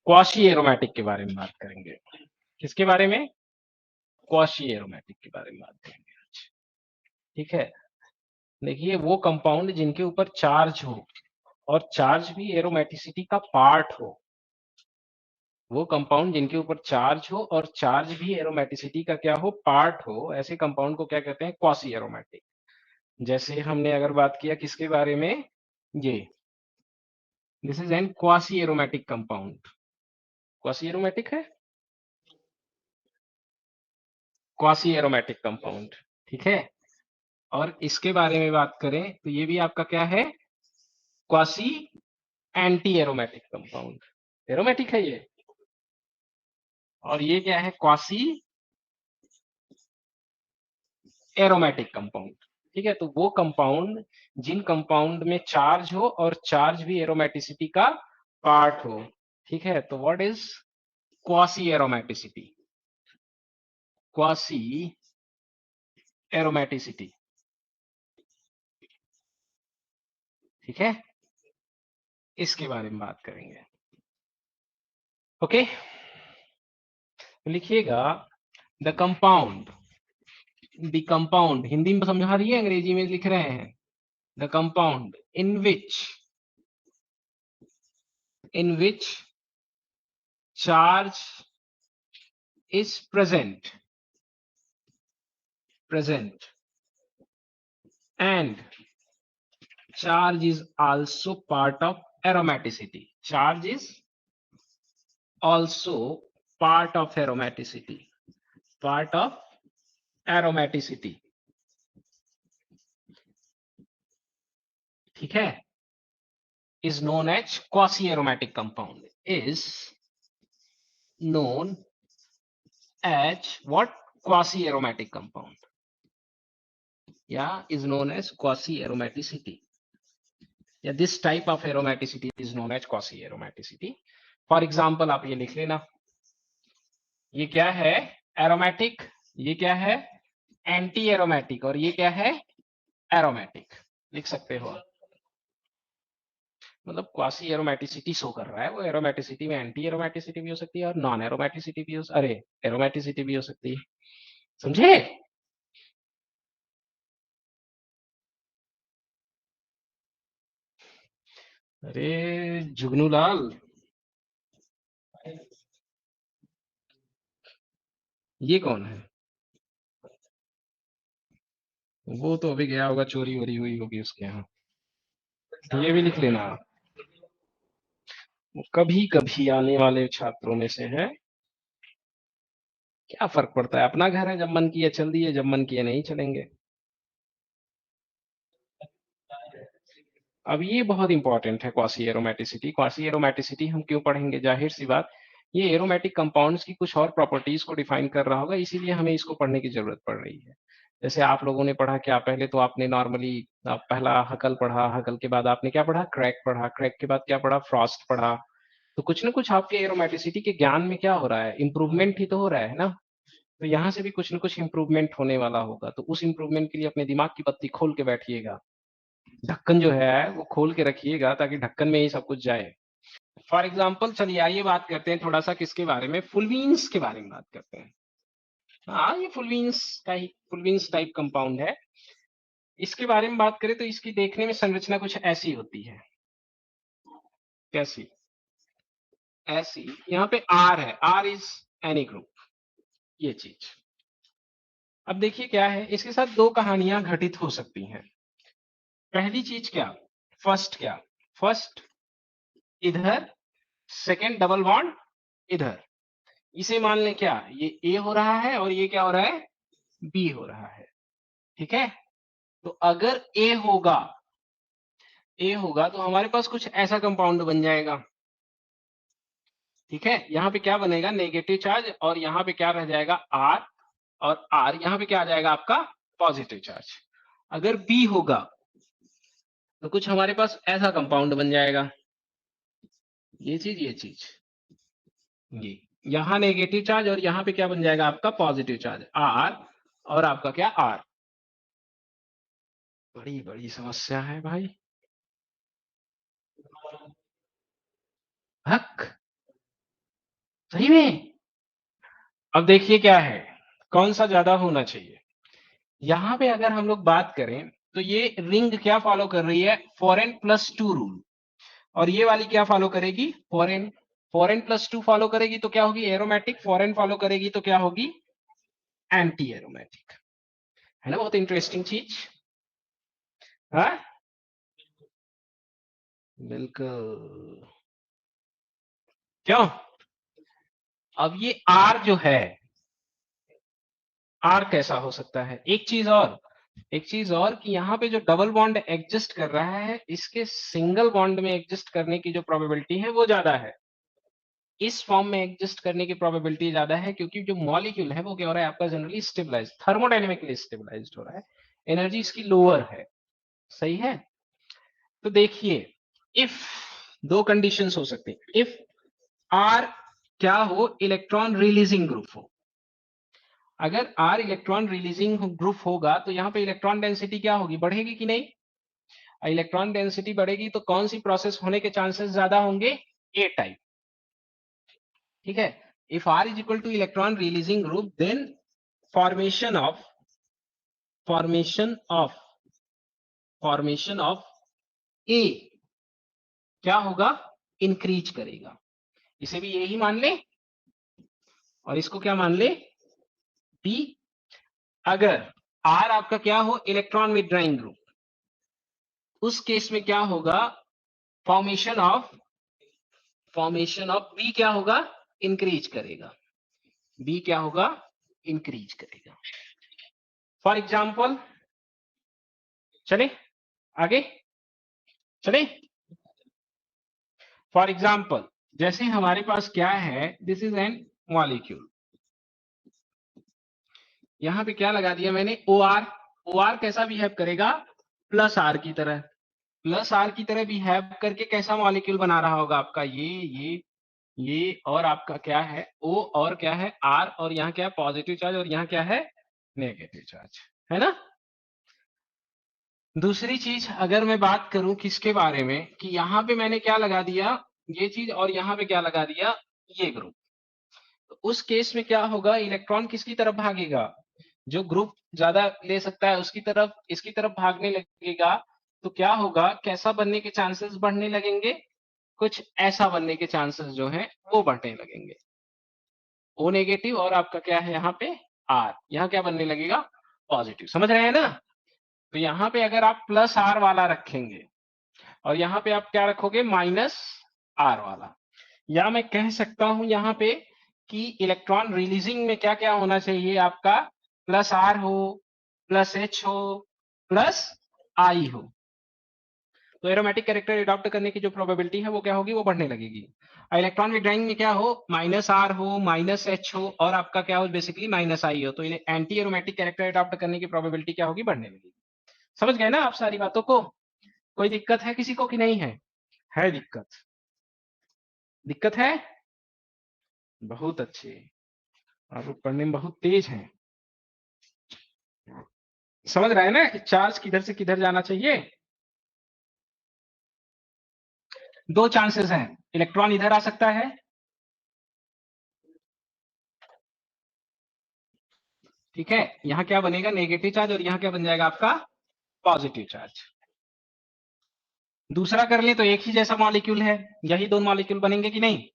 Quasi aromatic के बारे में बात करेंगे। किसके बारे में? क्वाशी एरोमेटिक के बारे में बात करेंगे आज। ठीक है, देखिए वो कंपाउंड जिनके ऊपर चार्ज हो और चार्ज भी एरोमेटिसिटी का पार्ट हो, वो कंपाउंड जिनके ऊपर चार्ज हो और चार्ज भी एरोमेटिसिटी का क्या हो, पार्ट हो, ऐसे कंपाउंड को क्या कहते हैं? Quasi aromatic. जैसे हमने अगर बात किया किसके बारे में, ये this is an quasi aromatic compound. Quasi aromatic है, क्वासी एरोमेटिक कंपाउंड। ठीक है, और इसके बारे में बात करें तो ये भी आपका क्या है? Quasi anti aromatic compound. Aromatic है ये, और ये क्या है? Quasi aromatic compound. ठीक है, तो वो कंपाउंड जिन कंपाउंड में चार्ज हो और चार्ज भी एरोमेटिसिटी का पार्ट हो। ठीक है, तो what is quasi aromaticity? Quasi aromaticity. ठीक है, इसके बारे में बात करेंगे। ओके, लिखिएगा the compound, the compound Hindi में समझा रही है, अंग्रेजी में लिख रहे हैं। The compound in which charge is present and charge is also part of aromaticity. Charge is also part of aromaticity, part of aromaticity. ठीक है, is known as quasi aromatic compound, is known as what? Quasi aromatic compound, yeah, is known as quasi aromaticity. Yeah, this type of aromaticity is known as quasi aromaticity. For example, आप ये लिख लेना, ये क्या है? Aromatic. ये क्या है? Anti aromatic. और ये क्या है? एरोमेटिक। लिख सकते हो, मतलब क्वासी एरोमेटिसिटी शो कर रहा है। वो एरोमेटिसिटी में एंटी एरोमेटिसिटी भी हो सकती है और नॉन एरोमेटिसिटी भी हो, अरे एरोमेटिसिटी भी हो सकती है। समझे? अरे जुगनू लाल, ये कौन है? वो तो अभी गया होगा, चोरी वोरी हुई होगी उसके यहाँ। ये भी लिख लेना, वो कभी कभी आने वाले छात्रों में से है। क्या फर्क पड़ता है, अपना घर है, जब मन किया चल दिए, जब मन किया नहीं चलेंगे। अब ये बहुत इंपॉर्टेंट है, क्वासी एरोमेटिसिटी। क्वासी एरोमेटिसिटी हम क्यों पढ़ेंगे? जाहिर सी बात, ये एरोमेटिक कंपाउंड्स की कुछ और प्रॉपर्टीज को डिफाइन कर रहा होगा, इसीलिए हमें इसको पढ़ने की जरूरत पड़ रही है। जैसे आप लोगों ने पढ़ा क्या? पहले तो आपने नॉर्मली पहला हकल पढ़ा, हकल के बाद आपने क्या पढ़ा? क्रैक पढ़ा, क्रैक के बाद क्या पढ़ा? फ्रॉस्ट पढ़ा। तो कुछ ना कुछ आपके एरोमेटिसिटी के ज्ञान में क्या हो रहा है? इंप्रूवमेंट ही तो हो रहा है ना। तो यहाँ से भी कुछ ना कुछ इंप्रूवमेंट होने वाला होगा, तो उस इंप्रूवमेंट के लिए अपने दिमाग की बत्ती खोल के बैठिएगा। ढक्कन जो है वो खोल के रखिएगा, ताकि ढक्कन में ही सब कुछ जाए। फॉर एग्जाम्पल, चलिए आइए बात करते हैं थोड़ा सा किसके बारे में, फुलवीन्स के बारे में बात करते हैं। हाँ, ये फुलवीन्स का ही, फुलवीन्स टाइप कंपाउंड है। इसके बारे में बात करें तो इसकी देखने में संरचना कुछ ऐसी होती है। कैसी? ऐसी। यहाँ पे आर है, आर इज एनी ग्रुप, ये चीज। अब देखिए क्या है, इसके साथ दो कहानियां घटित हो सकती हैं। पहली चीज क्या? फर्स्ट क्या? फर्स्ट इधर, सेकेंड डबल बॉन्ड इधर। इसे मान लें क्या, ये ए हो रहा है और ये क्या हो रहा है? बी हो रहा है। ठीक है, तो अगर ए होगा तो हमारे पास कुछ ऐसा कंपाउंड बन जाएगा। ठीक है, यहाँ पे क्या बनेगा? नेगेटिव चार्ज, और यहाँ पे क्या रह जाएगा? आर, और आर यहाँ पे क्या आ जाएगा आपका? Positive charge. अगर बी होगा तो कुछ हमारे पास ऐसा कंपाउंड बन जाएगा, ये चीज, ये चीज, ये। यहाँ नेगेटिव चार्ज और यहाँ पे क्या बन जाएगा आपका? पॉजिटिव चार्ज, आर, और आपका क्या? आर। बड़ी बड़ी समस्या है भाई। हक, सही में। अब देखिए क्या है, कौन सा ज्यादा होना चाहिए। यहां पे अगर हम लोग बात करें तो ये रिंग क्या फॉलो कर रही है, फॉरेन प्लस टू रूल, और ये वाली क्या फॉलो करेगी, foreign. Foreign plus two follow करेगी तो क्या होगी, एरोमेटिक। फॉरेन फॉलो करेगी तो क्या होगी, एंटी एरोमेटिक। है ना, बहुत इंटरेस्टिंग चीज। हाँ बिल्कुल। क्यों, अब ये आर जो है, आर कैसा हो सकता है, एक चीज और, एक चीज और कि यहाँ पे जो डबल बॉन्ड एग्जिस्ट कर रहा है, इसके सिंगल बॉन्ड में एग्जिस्ट करने की जो प्रोबेबिलिटी है वो ज्यादा है, इस फॉर्म में एग्जिस्ट करने की प्रोबेबिलिटी ज्यादा है, क्योंकि जो मॉलिक्यूल है वो क्या हो रहा है आपका, जनरली स्टेबलाइज, थर्मोडाइनमिकली स्टेबलाइज्ड हो रहा है, एनर्जी इसकी लोअर है। सही है। तो देखिए, इफ दो कंडीशंस हो सकती हैं, इफ आर क्या हो, इलेक्ट्रॉन रिलीजिंग ग्रुप हो। अगर आर इलेक्ट्रॉन रिलीजिंग ग्रुप होगा तो यहाँ पे इलेक्ट्रॉन डेंसिटी क्या होगी, बढ़ेगी कि नहीं। इलेक्ट्रॉन डेंसिटी बढ़ेगी तो कौन सी प्रोसेस होने के चांसेस ज्यादा होंगे, ए टाइप। ठीक है। If R is equal to electron releasing group, then formation of formation of formation of A क्या होगा, इंक्रीज करेगा। इसे भी यही मान ले और इसको क्या मान ले, बी। अगर आर आपका क्या हो, इलेक्ट्रॉन विथड्राइंग ग्रुप, उस केस में क्या होगा, फॉर्मेशन ऑफ बी क्या होगा, इंक्रीज करेगा। बी क्या होगा, इंक्रीज करेगा। फॉर एग्जाम्पल, चले आगे, चले। फॉर एग्जाम्पल, जैसे हमारे पास क्या है, दिस इज एन मॉलिक्यूल, यहां पे क्या लगा दिया मैंने, ओ आर। ओ आर कैसा बिहेव करेगा, प्लस आर की तरह। प्लस आर की तरह बिहेव करके कैसा मॉलिक्यूल बना रहा होगा आपका, ये और आपका क्या है, ओ और क्या है, आर, और यहाँ क्या है, पॉजिटिव चार्ज, और यहाँ क्या है, नेगेटिव चार्ज। है ना। दूसरी चीज अगर मैं बात करूं किसके बारे में, कि यहाँ पे मैंने क्या लगा दिया, ये चीज, और यहाँ पे क्या लगा दिया, ये ग्रुप। तो उस केस में क्या होगा, इलेक्ट्रॉन किसकी तरफ भागेगा, जो ग्रुप ज्यादा ले सकता है उसकी तरफ, इसकी तरफ भागने लगेगा। तो क्या होगा, कैसा बनने के चांसेस बढ़ने लगेंगे, कुछ ऐसा बनने के चांसेस जो है वो बढ़ने लगेंगे। ओ नेगेटिव और आपका क्या है यहाँ पे, आर, यहाँ क्या बनने लगेगा, पॉजिटिव। समझ रहे हैं ना। तो यहाँ पे अगर आप प्लस आर वाला रखेंगे और यहाँ पे आप क्या रखोगे, माइनस आर वाला, या मैं कह सकता हूं यहाँ पे कि इलेक्ट्रॉन रिलीजिंग में क्या क्या होना चाहिए आपका, प्लस आर हो, प्लस एच हो, प्लस आई हो। तो एरोमेटिक कैरेक्टर अडॉप्ट करने की जो प्रोबेबिलिटी है वो क्या होगी, वो बढ़ने लगेगी। इलेक्ट्रॉन विड्रॉइंग में क्या हो, माइनस आर हो, माइनस एच हो, और आपका क्या हो, बेसिकली माइनस आई हो, तो एंटी एरोमेटिक कैरेक्टर अडॉप्ट करने की प्रोबेबिलिटी क्या होगी, बढ़ने लगेगी। समझ गए ना आप सारी बातों को। कोई दिक्कत है किसी को कि नहीं है दिक्कत, दिक्कत है। बहुत अच्छे, आप लोग पढ़ने में बहुत तेज हैं। समझ रहे हैं ना कि चार्ज किधर से किधर जाना चाहिए। दो चांसेस हैं, इलेक्ट्रॉन इधर आ सकता है, ठीक है, यहां क्या बनेगा, नेगेटिव चार्ज, और यहां क्या बन जाएगा आपका, पॉजिटिव चार्ज। दूसरा कर ले तो एक ही जैसा मॉलिक्यूल है, यही दो मॉलिक्यूल बनेंगे कि नहीं।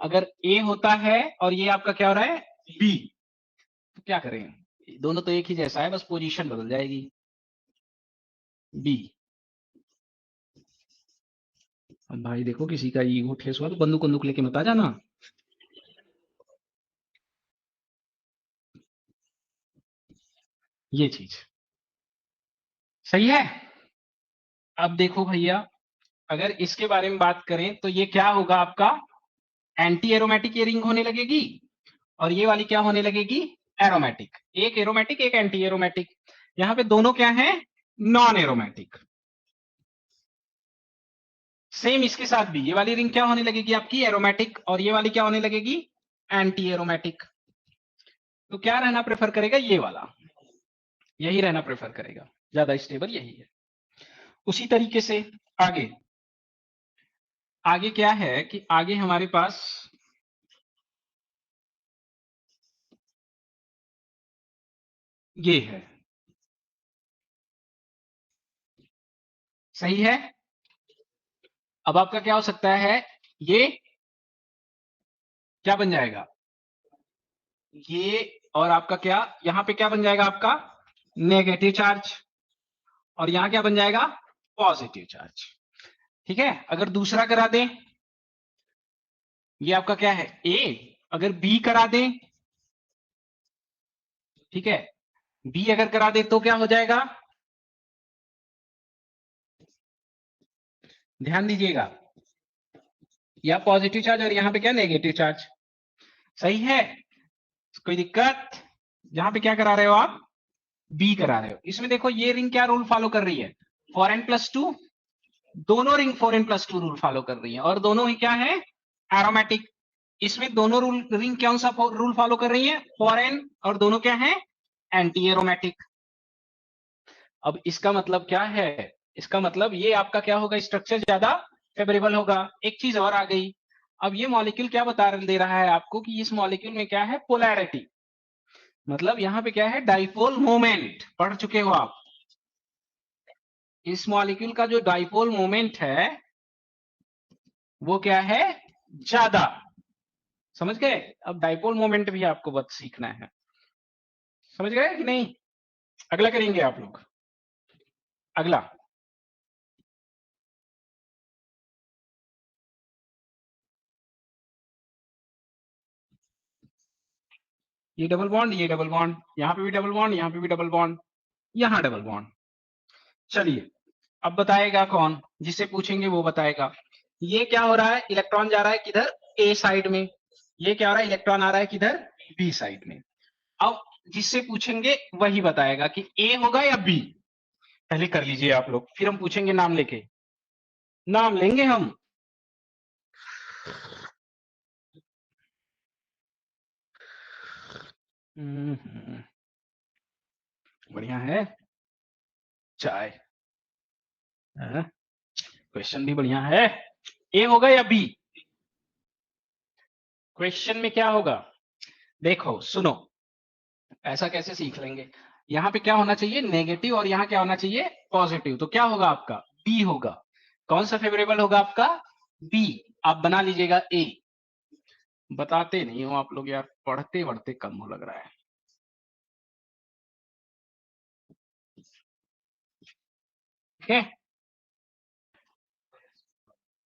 अगर ए होता है और ये आपका क्या हो रहा है, बी, तो क्या करेंगे, दोनों तो एक ही जैसा है, बस पोजीशन बदल जाएगी, बी। अब भाई देखो, किसी का ईगो ठेस हुआ तो बंदूक बंदूक लेके मत आ जाना। ये चीज सही है। अब देखो भैया, अगर इसके बारे में बात करें तो ये क्या होगा आपका, एंटी एरोमेटिक ये रिंग होने लगेगी, और ये वाली क्या होने लगेगी, एरोमेटिक। एक एरोमेटिक एक एंटी एरोमेटिक, यहां पे दोनों क्या है, नॉन एरोमेटिक। सेम इसके साथ भी ये वाली रिंग क्या होने लगेगी आपकी, एरोमेटिक, और ये वाली क्या होने लगेगी, एंटी एरोमेटिक। तो क्या रहना प्रेफर करेगा, ये वाला, यही रहना प्रेफर करेगा, ज्यादा स्टेबल यही है। उसी तरीके से आगे, आगे क्या है कि आगे हमारे पास ये है, सही है। अब आपका क्या हो सकता है, ये क्या बन जाएगा, ये, और आपका क्या, यहां पे क्या बन जाएगा आपका, नेगेटिव चार्ज, और यहां क्या बन जाएगा, पॉजिटिव चार्ज। ठीक है, अगर दूसरा करा दें, ये आपका क्या है ए, अगर बी करा दें, ठीक है, बी अगर करा दे तो क्या हो जाएगा, ध्यान दीजिएगा, या पॉजिटिव चार्ज और यहां पे क्या, नेगेटिव चार्ज। सही है, कोई दिक्कत, यहां पे क्या करा रहे हो आप, बी करा रहे हो। इसमें देखो ये रिंग क्या रूल फॉलो कर रही है, 4n+2, दोनों रिंग 4n+2 रूल फॉलो कर रही है, और दोनों ही क्या है, एरोमेटिक। इसमें दोनों रूल रिंग कौन सा रूल फॉलो कर रही है, 4n, और दोनों क्या है, एंटी एरोमेटिक। अब इसका मतलब क्या है, इसका मतलब ये आपका क्या होगा, स्ट्रक्चर ज्यादा फेवरेबल होगा। एक चीज और आ गई, अब ये मॉलिक्यूल क्या बता दे रहा है आपको कि इस मॉलिक्यूल में क्या है, पोलैरिटी, मतलब यहां पे क्या है, डाइपोल मोमेंट, पढ़ चुके हो आप। इस मॉलिक्यूल का जो डाइपोल मोमेंट है वो क्या है, ज्यादा। समझ गए, अब डाइपोल मोमेंट भी आपको बस सीखना है, समझ गए कि नहीं। अगला करेंगे आप लोग, अगला, ये डबल बॉन्ड, ये डबल बॉन्ड, यहां पे भी डबल बॉन्ड, यहां पे भी डबल बॉन्ड, यहां डबल बॉन्ड। चलिए, अब बताएगा कौन, जिससे पूछेंगे वो बताएगा। ये क्या हो रहा है, इलेक्ट्रॉन जा रहा है किधर, ए साइड में, ये क्या हो रहा है, इलेक्ट्रॉन आ रहा है किधर, बी साइड में। अब जिससे पूछेंगे वही बताएगा कि ए होगा या बी। पहले कर लीजिए आप लोग, फिर हम पूछेंगे नाम लेके, नाम लेंगे हम। बढ़िया है, चाय, क्वेश्चन भी बढ़िया है। ए होगा या बी, क्वेश्चन में क्या होगा, देखो सुनो, ऐसा कैसे सीख लेंगे, यहाँ पे क्या होना चाहिए, नेगेटिव, और यहाँ क्या होना चाहिए, पॉजिटिव, तो क्या होगा आपका, बी होगा। कौन सा फेवरेबल होगा आपका, बी। आप बना लीजिएगा ए। बताते नहीं हो आप लोग यार, पढ़ते पढ़ते कम हो लग रहा है। ठीक है,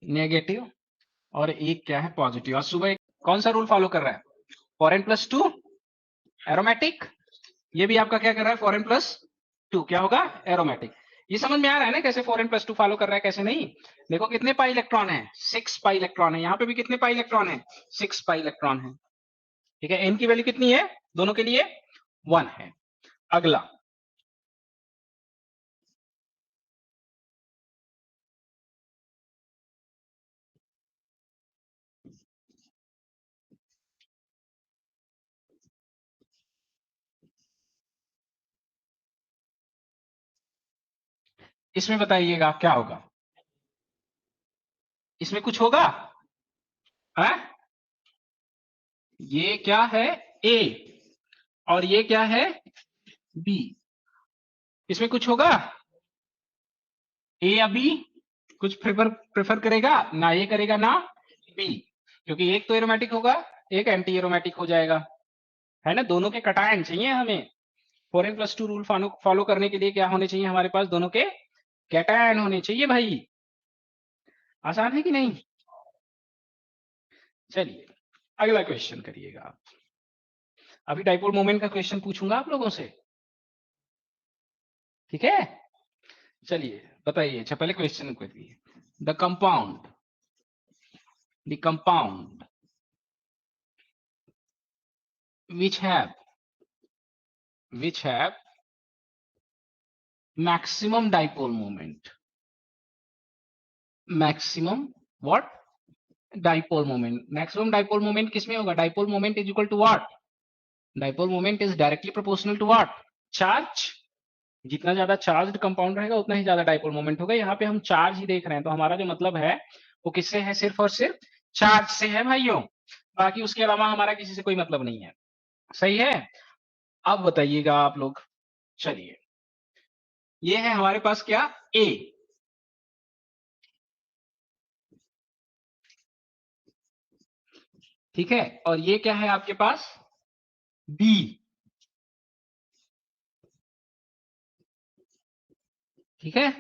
नेगेटिव, और एक क्या है, पॉजिटिव। और सुबह कौन सा रूल फॉलो कर रहा है, 4n+2 एरोमेटिक, ये भी आपका क्या कर रहा है, 4n+2 क्या होगा, एरोमेटिक। ये समझ में आ रहा है ना, कैसे 4n+2 फॉलो कर रहा है, कैसे नहीं। देखो कितने पाई इलेक्ट्रॉन है, 6 पाई इलेक्ट्रॉन है, यहाँ पे भी कितने पाई इलेक्ट्रॉन है, 6 पाई इलेक्ट्रॉन है। ठीक है, एन की वैल्यू कितनी है, दोनों के लिए 1 है। अगला, इसमें बताइएगा क्या होगा, इसमें कुछ होगा, है? ये क्या है, ए, और ये क्या है, बी, इसमें कुछ होगा, ए या बी, कुछ प्रेफर प्रेफर करेगा ना, ये करेगा ना बी, क्योंकि एक तो एरोमेटिक होगा, एक एंटी एरोमेटिक हो जाएगा, है ना। दोनों के कटायन चाहिए हमें, 4n+2 रूल फॉलो करने के लिए क्या होने चाहिए हमारे पास, दोनों के कैटायन होने चाहिए भाई। आसान है कि नहीं। चलिए, अगला क्वेश्चन करिएगा आप। अभी डाइपोल मोमेंट का क्वेश्चन पूछूंगा आप लोगों से, ठीक है। चलिए बताइए, अच्छा पहले क्वेश्चन करिए, the compound, the compound which have which have maximum dipole moment, maximum what, dipole moment, maximum dipole moment किसमें होगा, dipole moment is equal to what, dipole moment is directly proportional to what, charge। जितना ज्यादा charge compound रहेगा उतना ही ज्यादा dipole moment होगा। यहाँ पे हम चार्ज ही देख रहे हैं, तो हमारा जो मतलब है वो किससे है, सिर्फ और सिर्फ चार्ज से है भाइयों, बाकी उसके अलावा हमारा किसी से कोई मतलब नहीं है। सही है। अब बताइएगा आप लोग, चलिए, ये है हमारे पास क्या, ए, ठीक है, और ये क्या है आपके पास, बी, ठीक है,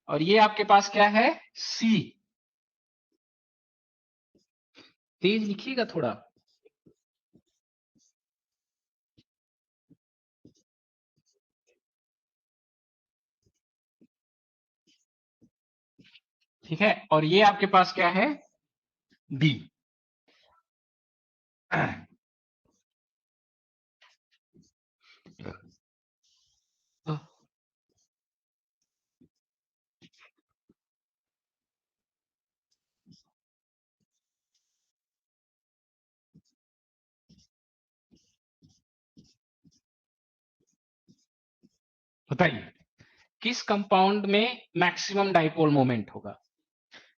और ये आपके पास क्या है, सी। तेज लिखिएगा थोड़ा। ठीक है, और ये आपके पास क्या है, बी। बताइए, किस कंपाउंड में मैक्सिमम डाइपोल मोमेंट होगा,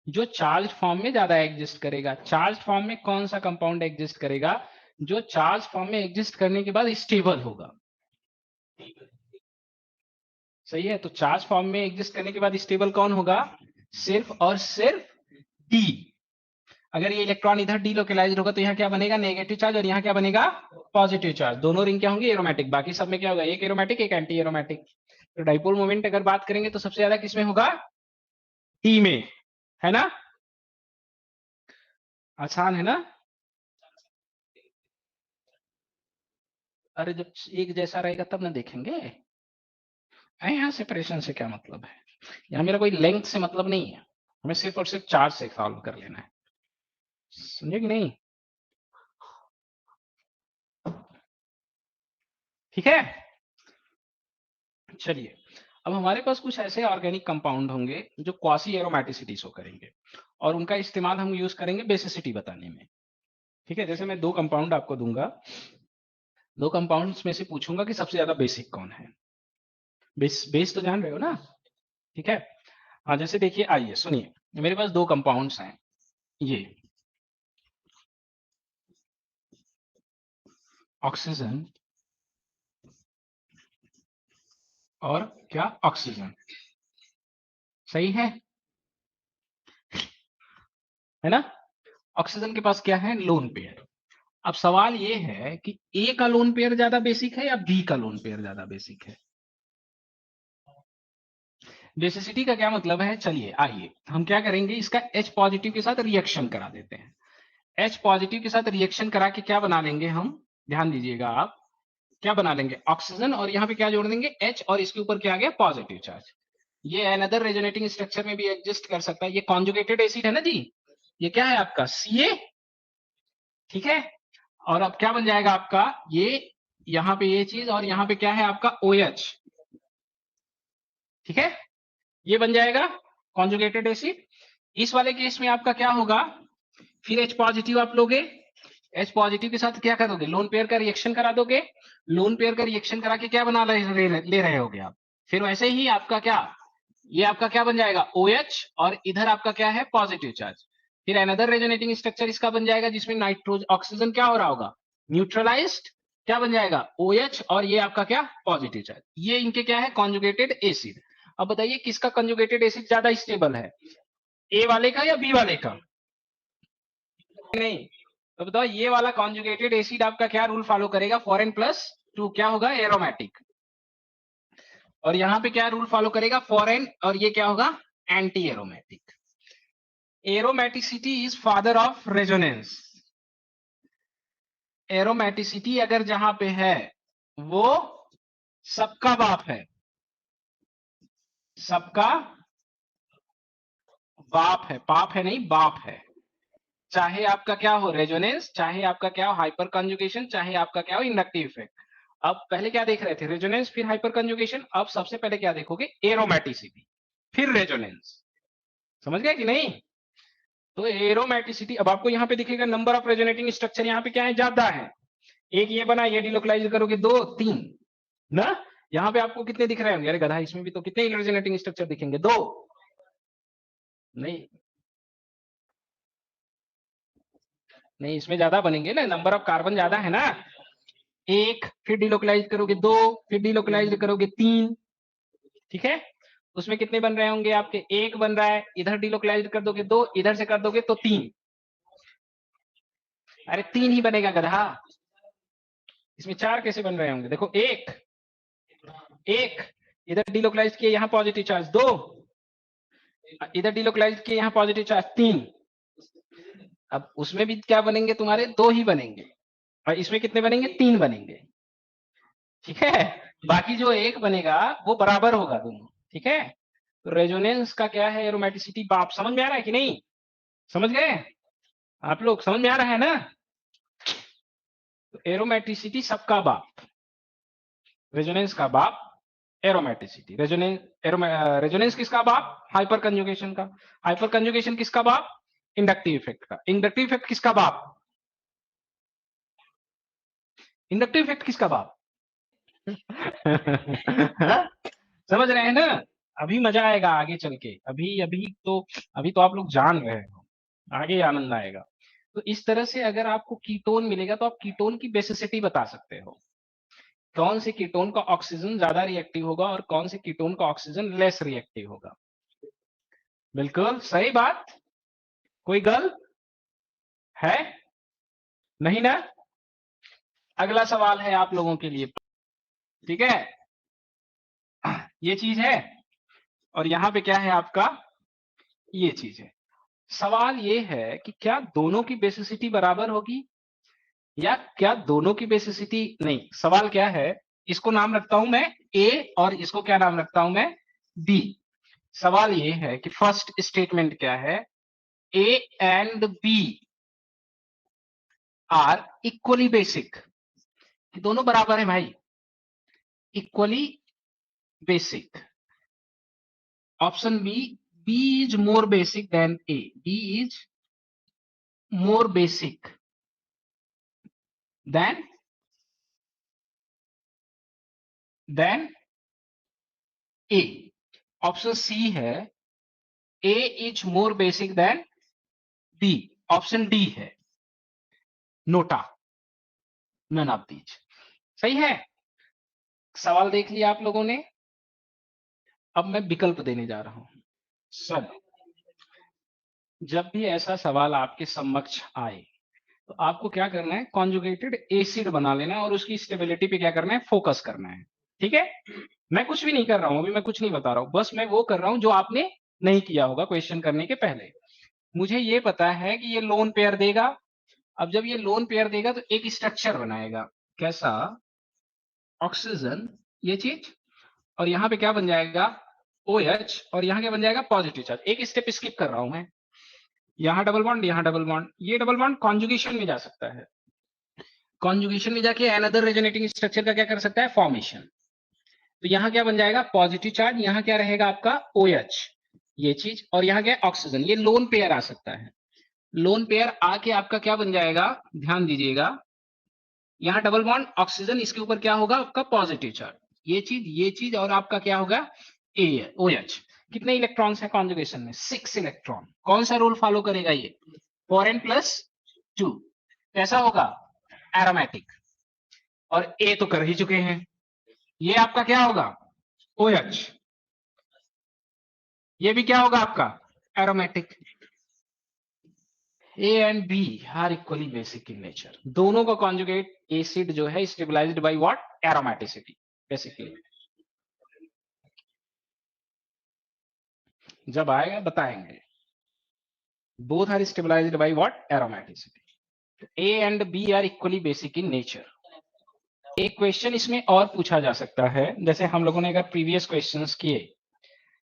जो चार्ज फॉर्म में ज्यादा एग्जिस्ट करेगा। चार्ज फॉर्म में कौन सा कंपाउंड एग्जिस्ट करेगा, जो चार्ज फॉर्म में एग्जिस्ट करने के बाद स्टेबल होगा। सही है, तो चार्ज फॉर्म में एग्जिस्ट करने के बाद स्टेबल कौन होगा, सिर्फ और सिर्फ डी। अगर ये इलेक्ट्रॉन इधर डीलोकलाइज्ड होगा तो यहाँ क्या बनेगा, नेगेटिव चार्ज, और यहाँ क्या बनेगा, पॉजिटिव चार्ज। दोनों रिंग क्या होंगी, एरोमेटिक। बाकी सब में क्या होगा, एक एरोमेटिक एक एंटी एरोमेटिक। तो डाइपोल मोमेंट अगर बात करेंगे तो सबसे ज्यादा किसमें होगा, टी में, है ना। आसान है ना। अरे जब एक जैसा रहेगा तब ना देखेंगे। यहाँ सेपरेशन से क्या मतलब है, यहाँ मेरा कोई लेंथ से मतलब नहीं है, हमें सिर्फ और सिर्फ चार्ज से सॉल्व कर लेना है, समझे कि नहीं। ठीक है, चलिए, अब हमारे पास कुछ ऐसे ऑर्गेनिक कंपाउंड होंगे जो क्वासी एरोमेटिसिटी शो करेंगे, और उनका इस्तेमाल हम यूज करेंगे बेसिसिटी बताने में। ठीक है, जैसे मैं दो कंपाउंड आपको दूंगा, दो कंपाउंड्स में से पूछूंगा कि सबसे ज्यादा बेसिक कौन है। बेस बेस तो जान रहे हो ना। ठीक है, हाँ, जैसे देखिए, आइए सुनिए, मेरे पास दो कंपाउंड्स हैं, ये ऑक्सीजन और क्या, ऑक्सीजन, सही है ना। ऑक्सीजन के पास क्या है, लोन पेयर। अब सवाल ये है कि ए का लोन पेयर ज्यादा बेसिक है या बी का लोन पेयर ज्यादा बेसिक है। बेसिसिटी का क्या मतलब है, चलिए आइए हम क्या करेंगे, इसका H पॉजिटिव के साथ रिएक्शन करा देते हैं। H पॉजिटिव के साथ रिएक्शन करा के क्या बना लेंगे हम, ध्यान दीजिएगा आप, क्या बना लेंगे, ऑक्सीजन, और यहाँ पे क्या जोड़ देंगे, H, और इसके ऊपर क्या आ गया, पॉजिटिव चार्ज। ये अनदर रेजोनेटिंग स्ट्रक्चर में भी एग्जिस्ट कर सकता है, ये कॉन्जुगेटेड एसिड है ना जी, ये क्या है आपका Ca, ठीक है, और अब क्या बन जाएगा आपका, ये यहाँ पे ये चीज, और यहाँ पे क्या है आपका OH, ठीक है, ये बन जाएगा कॉन्जुगेटेड एसिड। इस वाले केस में आपका क्या होगा, फिर H पॉजिटिव आप लोगे, H पॉजिटिव के साथ क्या करोगे, लोन पेयर का रिएक्शन करा दोगे, लोन पेयर का रिएक्शन करा के क्या बना ले रहे होगे आप, फिर वैसे ही आपका क्या, ये आपका क्या बन जाएगा, OH, और इधर आपका क्या है, पॉजिटिव चार्ज। फिर अनदर रेजोनेटिंग स्ट्रक्चर इसका बन जाएगा, जिसमें नाइट्रोजन ऑक्सीजन क्या हो रहा होगा, न्यूट्रलाइज्ड, क्या बन जाएगा, OH, और ये आपका क्या, पॉजिटिव चार्ज। ये इनके क्या है, कॉन्जुगेटेड एसिड। अब बताइए किसका कॉन्जुगेटेड एसिड ज्यादा स्टेबल है, ए वाले का या बी वाले का। नहीं, तो बताओ ये वाला कॉन्जुगेटेड एसिड आपका क्या रूल फॉलो करेगा, 4n+2 क्या होगा, एरोमेटिक, और यहाँ पे क्या रूल फॉलो करेगा, 4n, और ये क्या होगा, anti aromatic. Aromaticity is father of resonance. Aromaticity अगर जहां पे है वो सबका बाप है, सबका बाप है, पाप है नहीं, बाप है। चाहे आपका क्या हो, रेजोनेंस, चाहे आपका क्या हो, हाइपर कंजुगेशन, चाहे आपका क्या हो, इंडक्टिव इफेक्ट। अब पहले क्या देख रहे थे, रेजोनेंस, फिर हाइपर कंजुगेशन, अब सबसे पहले क्या देखोगे, एरोमेटिसिटी, फिर रेजोनेंस। समझ गए कि नहीं। तो एरोमेटिसिटी, अब आपको यहाँ पे दिखेगा नंबर ऑफ रेजोनेटिंग स्ट्रक्चर, यहाँ पे क्या है, ज्यादा है। एक ये बना, ये डिलोकलाइज करोगे, दो तीन ना, यहाँ पे आपको कितने दिख रहे होंगे, अरे गधा, इसमें भी तो कितने रेजोनेटिंग स्ट्रक्चर दिखेंगे, दो। नहीं नहीं, इसमें ज्यादा बनेंगे ना, नंबर ऑफ कार्बन ज्यादा है ना। 1, फिर डिलोकलाइज करोगे 2, फिर डिलोकलाइज करोगे 3, ठीक है। उसमें कितने बन रहे होंगे आपके? 1 बन रहा है, इधर डिलोकलाइज कर दोगे 2, इधर से कर दोगे तो 3। अरे 3 ही बनेगा गधा, इसमें 4 कैसे बन रहे होंगे? देखो 1 इधर डिलोकलाइज किए, यहाँ पॉजिटिव चार्ज 2, इधर डिलोकलाइज किए, यहाँ पॉजिटिव चार्ज 3। अब उसमें भी क्या बनेंगे तुम्हारे? 2 ही बनेंगे, और इसमें कितने बनेंगे? 3 बनेंगे, ठीक है। बाकी जो 1 बनेगा वो बराबर होगा दोनों, ठीक है। तो रेजोनेंस का क्या है? एरोमेटिसिटी। बाप, समझ में आ रहा है कि नहीं? समझ गए आप लोग? समझ में आ रहा है ना? तो एरोमेटिसिटी सबका बाप, रेजोनेंस का बाप एरोमेटिसिटी। रेजोनेंस किसका बाप? हाइपर कंजुगेशन का। हाइपर कंजुगेशन किसका बाप? इंडक्टिव इफेक्ट का। इंडक्टिव इफेक्ट किसका बाप? इंडक्टिव इफेक्ट किसका बाप? समझ रहे हैं ना? अभी मजा आएगा आगे चल के। अभी तो आप लोग जान रहे हो, आगे आनंद आएगा। तो इस तरह से अगर आपको कीटोन मिलेगा तो आप कीटोन की बेसिसिटी बता सकते हो, कौन से कीटोन का ऑक्सीजन ज्यादा रिएक्टिव होगा और कौन से कीटोन का ऑक्सीजन लेस रिएक्टिव होगा। बिल्कुल सही बात। कोई गल है? नहीं ना? अगला सवाल है आप लोगों के लिए, ठीक है। ये चीज है, और यहां पे क्या है आपका? ये चीज है। सवाल ये है कि क्या दोनों की बेसिसिटी बराबर होगी, या क्या दोनों की बेसिसिटी नहीं। सवाल क्या है, इसको नाम रखता हूं मैं ए, और इसको क्या नाम रखता हूं मैं? बी। सवाल ये है कि फर्स्ट स्टेटमेंट क्या है? A and B are equally basic, दोनों बराबर है भाई, equally basic. Option B, B is more basic than A, B is more basic than A. Option C है A is more basic than B. Option D है NOTA, none of these. सही है। सवाल देख लिया आप लोगों ने। अब मैं विकल्प देने जा रहा हूं। सब, जब भी ऐसा सवाल आपके समक्ष आए तो आपको क्या करना है? कॉन्जुगेटेड एसिड बना लेना है और उसकी स्टेबिलिटी पे क्या करना है? फोकस करना है, ठीक है। मैं कुछ भी नहीं कर रहा हूं, अभी मैं कुछ नहीं बता रहा हूं, बस मैं वो कर रहा हूं जो आपने नहीं किया होगा क्वेश्चन करने के पहले। मुझे ये पता है कि ये लोन पेयर देगा। अब जब ये लोन पेयर देगा तो एक स्ट्रक्चर बनाएगा, कैसा? ऑक्सीजन, ये चीज, और यहां पे क्या बन जाएगा? OH, और यहां क्या बन जाएगा? Positive charge. एक स्टेप स्किप कर रहा हूं मैं, यहां डबल बॉन्ड, यहां डबल बॉन्ड, ये डबल बॉन्ड कॉन्जुगेशन में जा सकता है, कॉन्जुगेशन में जाके अनदर रेजोनेटिंग स्ट्रक्चर का क्या कर सकता है? फॉर्मेशन। तो यहां क्या बन जाएगा? पॉजिटिव चार्ज, यहां क्या रहेगा आपका? OH, ये चीज, और यहां क्या? ऑक्सीजन। ये लोन पेयर आ सकता है। लोन पेयर आके आपका क्या बन जाएगा? ध्यान दीजिएगा, यहां डबल बॉन्ड ऑक्सीजन, इसके ऊपर क्या होगा आपका? पॉजिटिव चार्ज, ये चीज, और आपका क्या होगा? OH। कितने इलेक्ट्रॉन्स है कॉन्जुगेशन में? 6 इलेक्ट्रॉन। कौन सा रूल फॉलो करेगा ये? 4n+2। कैसा होगा? एरोमेटिक। और ए तो कर ही चुके हैं, ये आपका क्या होगा? OH। ये भी क्या होगा आपका? Aromatic. A and B are equally basic in nature. दोनों का कॉन्जुगेट एसिड जो है stabilised by what? Aromaticity, basically. जब आएगा बताएंगे। Both are stabilised by what? Aromaticity. A and B are equally basic in nature. एक क्वेश्चन इसमें और पूछा जा सकता है, जैसे हम लोगों ने अगर प्रीवियस क्वेश्चंस किए,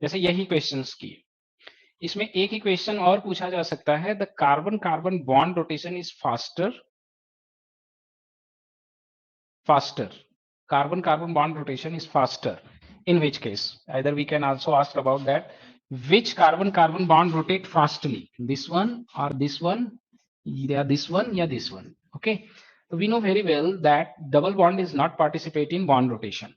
जैसे यही क्वेश्चंस किए, इसमें एक ही क्वेश्चन और पूछा जा सकता है, the carbon carbon bond rotation is faster, carbon carbon bond rotation is faster, in which case either we can also ask about that, which carbon carbon bond rotate fastly, this one or this one, yeah this one, yeah this one, okay. So we know very well that double bond is not participate in bond rotation,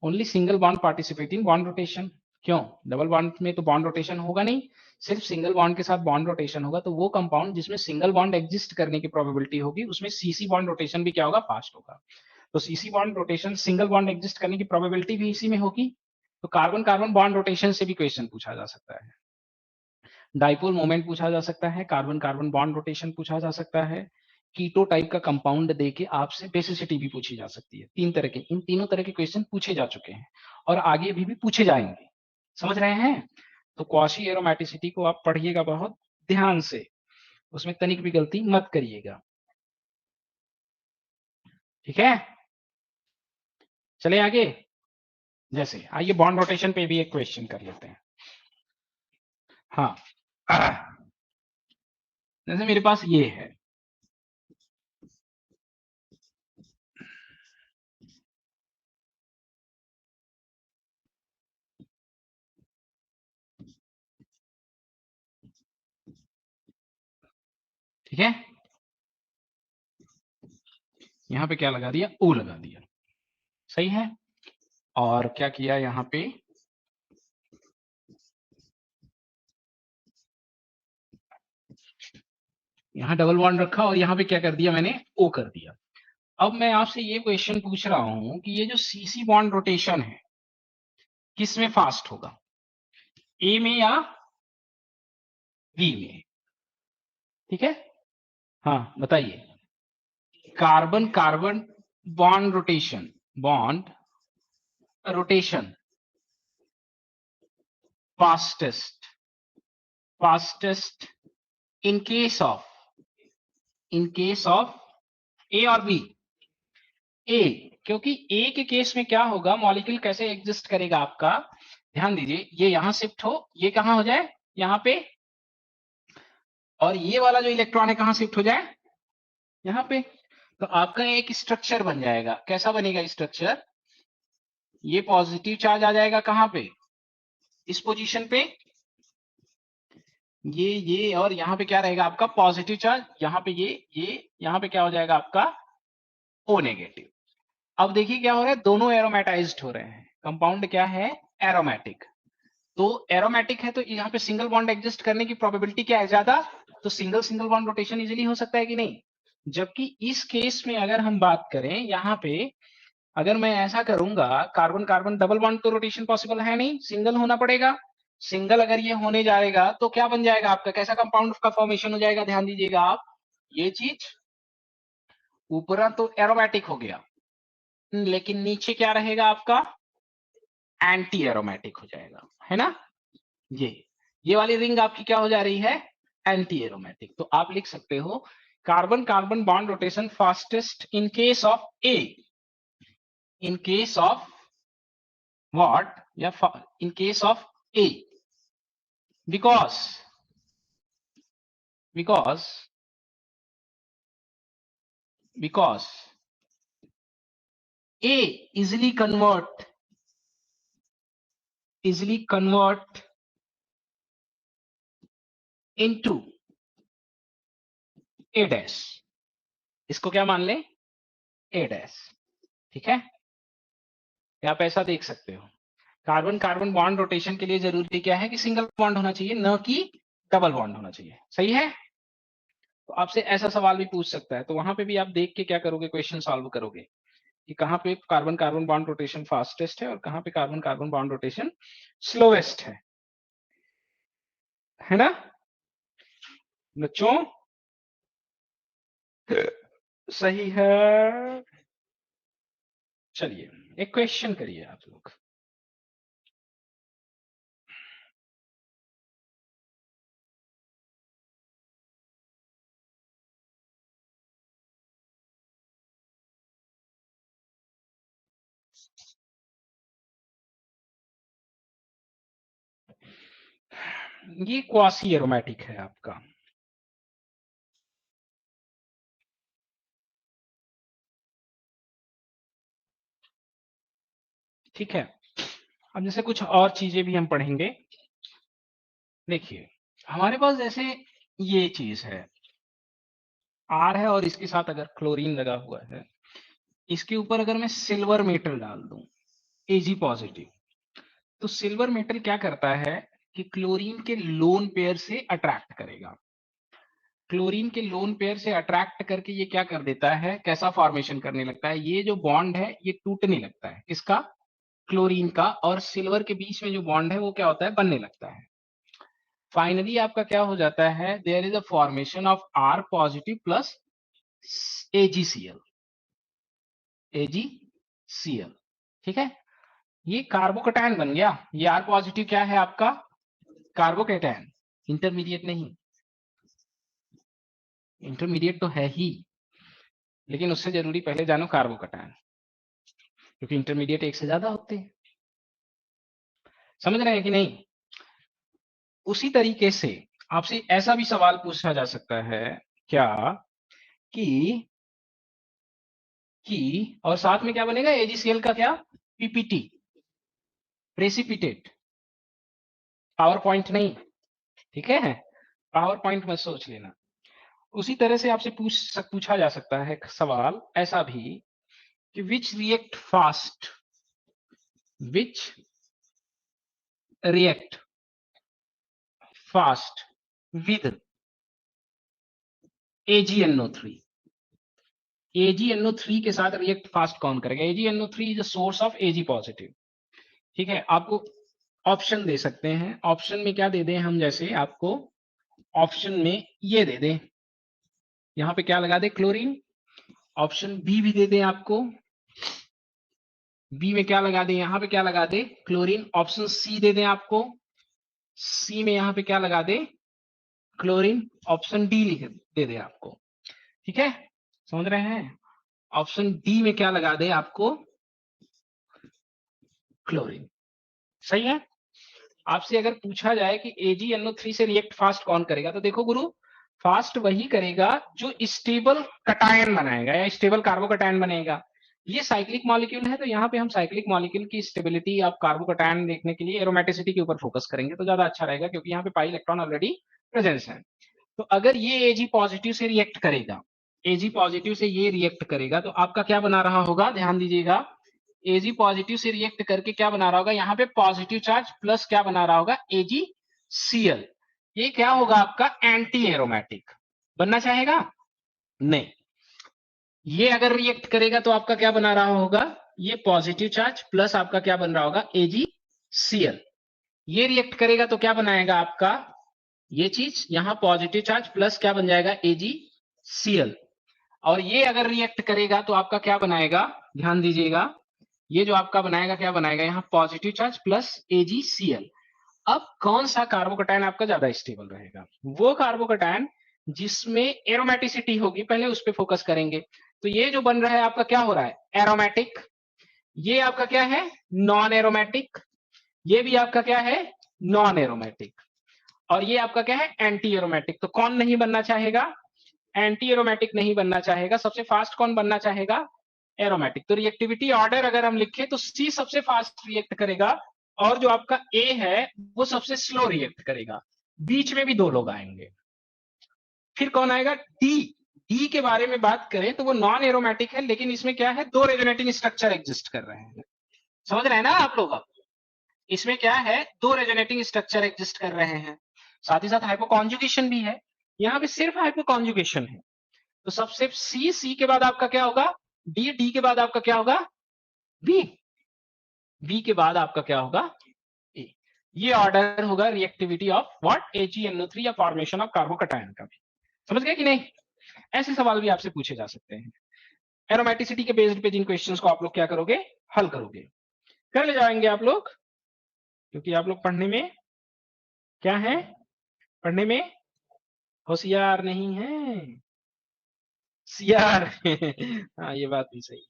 only single bond participate in bond rotation. क्यों? Double bond में तो bond rotation होगा नहीं, सिर्फ single bond के साथ bond rotation होगा। तो वो कंपाउंड जिसमें सिंगल बॉन्ड एग्जिस्ट करने की प्रोबेबिलिटी होगी, उसमें सीसी बॉन्ड रोटेशन भी क्या होगा? फास्ट होगा। तो CC bond rotation, single bond exist करने की प्रोबेबिलिटी भी इसी में होगी। तो कार्बन कार्बन बॉन्ड रोटेशन से भी क्वेश्चन पूछा जा सकता है, डाइपोल मोमेंट पूछा जा सकता है, कार्बन कार्बन बॉन्ड रोटेशन पूछा जा सकता है, कीटो टाइप का कंपाउंड देके आपसे बेसिसिटी भी पूछी जा सकती है। तीन तरह के, इन तीनों तरह के क्वेश्चन पूछे जा चुके हैं और आगे भी पूछे जाएंगे, समझ रहे हैं। तो क्वासी एरोमेटिसिटी को आप पढ़िएगा बहुत ध्यान से, उसमें तनिक भी गलती मत करिएगा, ठीक है। चले आगे, जैसे आइए बॉन्ड रोटेशन पे भी एक क्वेश्चन कर लेते हैं। हाँ जैसे मेरे पास ये है, ठीक है, यहां पे क्या लगा दिया, ओ लगा दिया, सही है। और क्या किया यहाँ पे, यहाँ डबल बॉन्ड रखा और यहाँ पे क्या कर दिया मैंने, ओ कर दिया। अब मैं आपसे ये क्वेश्चन पूछ रहा हूं कि ये जो सीसी बॉन्ड रोटेशन है किस में फास्ट होगा, ए में या बी में, ठीक है। हाँ बताइए, carbon carbon bond rotation, bond rotation fastest, fastest in case of, in case of A और बी, ए, क्योंकि ए के केस में क्या होगा, मॉलिक्यूल कैसे एग्जिस्ट करेगा आपका, ध्यान दीजिए, ये यहां शिफ्ट हो, ये कहां हो जाए, यहां पे, और ये वाला जो इलेक्ट्रॉन है कहां शिफ्ट हो जाए, यहां पे। तो आपका एक स्ट्रक्चर बन जाएगा, कैसा बनेगा स्ट्रक्चर, ये पॉजिटिव चार्ज आ जाएगा कहां पे, इस पोजीशन पे, ये और यहाँ पे क्या रहेगा आपका पॉजिटिव चार्ज, यहाँ पे ये यहाँ पे क्या हो जाएगा आपका ओ नेगेटिव। अब देखिए क्या हो रहा है, दोनों एरोमेटाइज्ड हो रहे हैं, कंपाउंड क्या है, एरोमेटिक। तो एरोमेटिक है तो यहाँ पे सिंगल बॉन्ड एग्जिस्ट करने की प्रोबेबिलिटी क्या है, ज्यादा, तो single single bond rotation easily हो सकता है कि नहीं। जबकि इस केस में अगर हम बात करें यहाँ पे, अगर मैं ऐसा करूंगा, कार्बन कार्बन डबल बॉन्ड तो रोटेशन पॉसिबल है नहीं, सिंगल होना पड़ेगा। सिंगल अगर ये होने जाएगा तो क्या बन जाएगा आपका, कैसा कंपाउंड का फॉर्मेशन हो जाएगा, ध्यान दीजिएगा आप, ये चीज ऊपरा तो एरोमेटिक हो गया, लेकिन नीचे क्या रहेगा आपका, एंटी एरोमेटिक हो जाएगा, है ना। ये वाली रिंग आपकी क्या हो जा रही है, एंटी एरोमेटिक। तो आप लिख सकते हो carbon carbon bond rotation fastest in case of A, in case of what, या in case of A, because because because A easily convert into a dash, इसको क्या मान ले, a dash, ठीक है। आप ऐसा देख सकते हो, कार्बन कार्बन बॉन्ड रोटेशन के लिए जरूरी क्या है कि सिंगल बॉन्ड होना चाहिए, न कि डबल बॉन्ड होना चाहिए, सही है। तो आपसे ऐसा सवाल भी पूछ सकता है, तो वहां पे भी आप देख के क्या करोगे, क्वेश्चन सॉल्व करोगे कि कहां पे carbon carbon bond rotation fastest है और कहां पे carbon carbon bond rotation slowest है ना बच्चों, सही है। चलिए एक क्वेश्चन करिए आप लोग, ये क्वासी एरोमेटिक है आपका, ठीक है। अब जैसे कुछ और चीजें भी हम पढ़ेंगे, देखिए हमारे पास जैसे ये चीज है, आर है और इसके साथ अगर क्लोरीन लगा हुआ है, इसके ऊपर अगर मैं सिल्वर मेटल डाल दूं, एजी पॉजिटिव, तो सिल्वर मेटल क्या करता है कि क्लोरीन के लोन पेयर से अट्रैक्ट करेगा, क्लोरीन के लोन पेयर से अट्रैक्ट करके ये क्या कर देता है, कैसा फॉर्मेशन करने लगता है, ये जो बॉन्ड है ये टूटने लगता है, किसका, क्लोरीन का, और सिल्वर के बीच में जो बॉन्ड है वो क्या होता है, बनने लगता है। फाइनली आपका क्या हो जाता है, there is a formation of R positive plus AgCl, AgCl, ठीक है। ये कार्बोकैटायन बन गया। ये आर पॉजिटिव क्या है आपका, कार्बोकैटायन, इंटरमीडिएट नहीं, इंटरमीडिएट तो है ही, लेकिन उससे जरूरी पहले जानो कार्बोकैटायन, क्योंकि इंटरमीडिएट एक से ज्यादा होते हैं। समझ रहे हैं कि नहीं। उसी तरीके से आपसे ऐसा भी सवाल पूछा जा सकता है क्या कि और साथ में क्या बनेगा, एजीसीएल का क्या, पीपीटी, प्रेसिपिटेट, पावर पॉइंट नहीं, ठीक है, पावर पॉइंट मत सोच लेना। उसी तरह से आपसे पूछा जा सकता है सवाल ऐसा भी कि विच react fast, which react fast with AgNO3, AgNO3 के साथ रिएक्ट फास्ट कौन करेगा, AgNO3 is a source of Ag positive, ठीक है। आपको ऑप्शन दे सकते हैं, ऑप्शन में क्या दे दें हम, जैसे आपको ऑप्शन में ये दे दें, यहां पे क्या लगा दे, क्लोरीन। ऑप्शन बी भी दे दें आपको, बी में क्या लगा दें, यहां पे क्या लगा दे, क्लोरीन। ऑप्शन सी दे दें आपको, सी में यहां पे क्या लगा दे, क्लोरीन। ऑप्शन डी लिख दे दे आपको, ठीक है, समझ रहे हैं। ऑप्शन डी में क्या लगा दे आपको, क्लोरीन, सही है। आपसे अगर पूछा जाए कि AgNO3 से रिएक्ट फास्ट कौन करेगा, तो देखो गुरु, फास्ट वही करेगा जो स्टेबल कटायन बनाएगा या स्टेबल कार्बोकटायन बनेगा। ये साइक्लिक मॉलिक्यूल है, तो यहाँ पे हम साइक्लिक मॉलिक्यूल की स्टेबिलिटी ऑफ कार्बोकटायन देखने के लिए एरोमेटिसिटी के ऊपर फोकस करेंगे तो ज्यादा अच्छा रहेगा, क्योंकि यहाँ पे पाई इलेक्ट्रॉन ऑलरेडी प्रेजेंस है। तो अगर ये Ag पॉजिटिव से रिएक्ट करेगा, Ag पॉजिटिव से ये रिएक्ट करेगा, तो आपका क्या बना रहा होगा, ध्यान दीजिएगा, Ag पॉजिटिव से रिएक्ट करके क्या बना रहा होगा, यहाँ पे पॉजिटिव चार्ज प्लस क्या बना रहा होगा, AgCl। ये क्या होगा आपका, एंटी एरोमेटिक बनना चाहेगा, नहीं। ये अगर रिएक्ट करेगा तो आपका क्या बना रहा होगा, ये पॉजिटिव चार्ज प्लस आपका क्या बन रहा होगा, AgCl। ये रिएक्ट करेगा तो क्या बनाएगा आपका, ये चीज यहां पॉजिटिव चार्ज प्लस क्या बन जाएगा, AgCl। और ये अगर रिएक्ट करेगा तो आपका क्या बनाएगा, ध्यान दीजिएगा, ये जो आपका बनाएगा क्या बनाएगा, यहाँ पॉजिटिव चार्ज प्लस AgCl। अब कौन सा कार्बोकटायन आपका ज्यादा स्टेबल रहेगा, वो कार्बोकटायन जिसमें एरोमेटिसिटी होगी, पहले उस पर फोकस करेंगे। तो ये जो बन रहा है आपका क्या हो रहा है, एरोमेटिक। ये आपका क्या है, नॉन एरोमेटिक। ये भी आपका क्या है, नॉन एरोमेटिक। और ये आपका क्या है, एंटी एरोमेटिक। तो कौन नहीं बनना चाहेगा, एंटी एरोमेटिक नहीं बनना चाहेगा। सबसे फास्ट कौन बनना चाहेगा, एरोमेटिक। तो रिएक्टिविटी ऑर्डर अगर हम लिखें तो सी सबसे फास्ट रिएक्ट करेगा, और जो आपका ए है वो सबसे स्लो रिएक्ट करेगा। बीच में भी दो लोग आएंगे। फिर कौन आएगा, डी। डी के बारे में बात करें तो वो नॉन एरोमेटिक है, लेकिन इसमें क्या है, दो रेजोनेटिंग स्ट्रक्चर एग्जिस्ट कर रहे हैं। समझ रहे हैं ना आप लोग, इसमें क्या है, दो रेजोनेटिंग स्ट्रक्चर एग्जिस्ट कर रहे हैं, साथ ही साथ हाइपोकॉन्जुगेशन भी है। यहाँ पे सिर्फ हाइपोकॉन्जुगेशन है। तो सबसे सी, सी के बाद आपका क्या होगा, डी, डी के बाद आपका क्या होगा, बी, बी के बाद आपका क्या होगा, ए। ये ऑर्डर होगा रिएक्टिविटी ऑफ व्हाट, AgNO3 या फॉर्मेशन ऑफ कार्बोकटायन का भी। समझ गए कि नहीं। ऐसे सवाल भी आपसे पूछे जा सकते हैं। एरोमेटिसिटी के बेस्ड पे जिन क्वेश्चंस को आप लोग क्या करोगे, हल करोगे, कर ले जाएंगे आप लोग, क्योंकि आप लोग पढ़ने में क्या है, पढ़ने में होशियार नहीं है, सियार। हाँ, ये बात भी सही,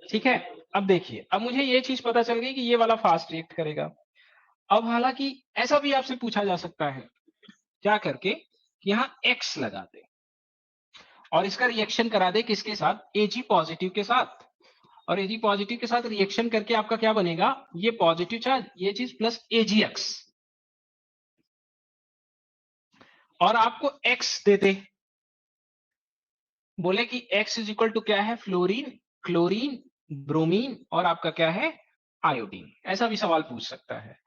ठीक है। अब देखिए, अब मुझे ये चीज पता चल गई कि ये वाला फास्ट रिएक्ट करेगा। अब हालांकि ऐसा भी आपसे पूछा जा सकता है, क्या करके, कि यहाँ X लगा दे और इसका रिएक्शन करा दे किसके साथ, Ag पॉजिटिव के साथ। और Ag पॉजिटिव के साथ रिएक्शन करके आपका क्या बनेगा, ये पॉजिटिव चार्ज, ये चीज प्लस AgX, और आपको X दे दे, बोले कि X इज इक्वल टू क्या है, फ्लोरीन, क्लोरीन, ब्रोमीन, और आपका क्या है, आयोडीन। ऐसा भी सवाल पूछ सकता है।